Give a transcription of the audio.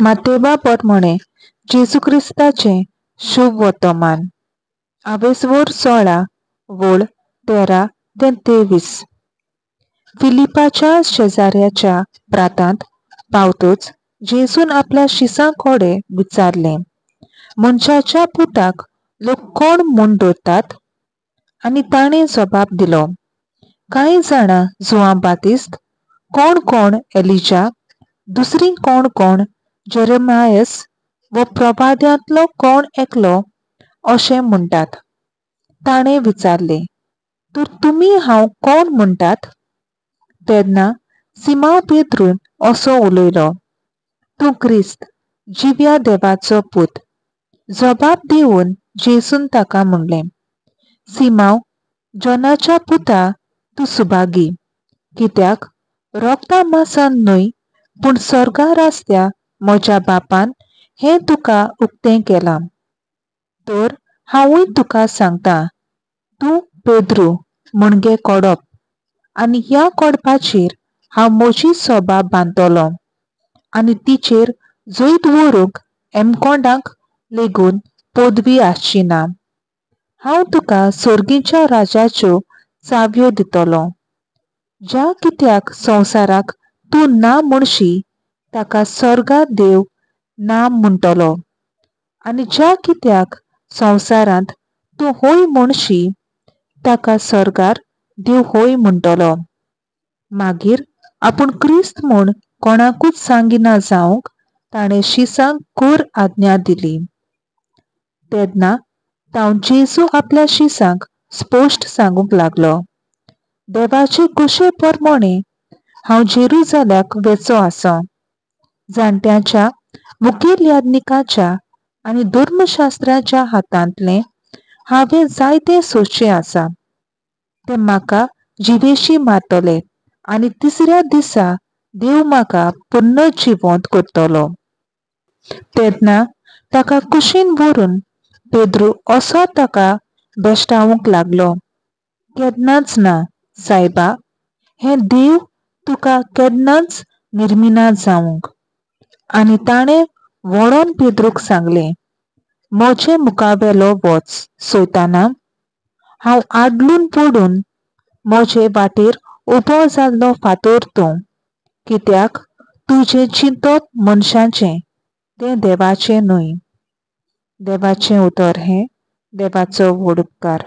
मातेबा पोरमोणे जेजू क्रिस्ताचे शुभ वर्तमान आवेसवोर 16 वोळ 13 ते 23. फिलिपाच्या शेजाऱ्याच्या प्रांतांत पावतोच जेजून आपल्या शिसांकोडे विचारले, मनशाच्या पुताक लोक कोण म्हूण धरतात? आनी ताणें जबाब दिलो, कांय जाणां जुआं बातिस्त, कोण कोण एलिजा, दुसरी कोण कोण जेरेमायस व प्रभाद्यांतलो कोण एकलो अशें म्हणटात. ताणें विचारले, तर तुमी हांव कोण म्हणटात? तेन्ना सिमोन पेद्रून असो उलयलो, तूं क्रिस्त, जिव्या देवाचो पूत. जबाब दिवन जेजून ताका म्हणलें, सिमोन, जोनाच्या पुता, तूं सुभागी, कित्याक रोगता मांसान न्हय पूण सर्गार आसत्या म्हज्या बापान हें तुका उक्तें केलां. तर हांवूय तुका सांगतां, तूं पेद्रू म्हणगे कोडप, आनी ह्या कोडपाचेर हांव म्हजी सोबा बांदतलों, आनी तिचेर जैत व्हरूंक एमकोंडांक लेगून पदवी आसची ना. हांव तुका सर्गीच्या राजाच्यो चावयो दितलों. ज्या कित्याक संवसाराक तूं ना म्हणशी ताका सर्गांत देव ना म्हणटलो, आनी ज्या कित्याक संवसारांत तूं हय म्हणशी ताका सर्गार देव हय म्हणटलो. मागीर आपूण क्रिस्त म्हूण कोणाकूच सांगिना जावंक ताणें शिसांक खूर आज्ञा दिली. तेन्ना तांव जेजू आपल्या शिसांक स्पश्ट सांगूंक लागलो, देवाचे कुशे पोरमोणे हांव जेरुसलेमाक वेचो आसां. जाणट्यांच्या मुखेल याजकाच्या आनी धर्मशास्त्राच्या हातांतलें हांवें जायते सोंसचें आसा. ते म्हाका जिवेशी मारतले, आनी तिसऱ्या दिसा देव म्हाका पुनर्जिवंत करतलो. तेन्ना ताका कुशीन व्हरून पेद्रू असो ताका बेश्टावंक लागलो, केन्नाच ना, सायबा, हें देव तुका केन्नाच निर्मिना जावंक. आनी ताणें वळोन पेद्रूक सांगलें, म्हजे मुखावेलो वच, सैताना. हांव आदलून पडून म्हजे वाटेर उबो जाल्लो फातर तूं, कित्याक तूं जें चिंतत मनशाचें तें देवाचें न्हय. देवाचें उतर हें, देवाचो व्हड उपकार.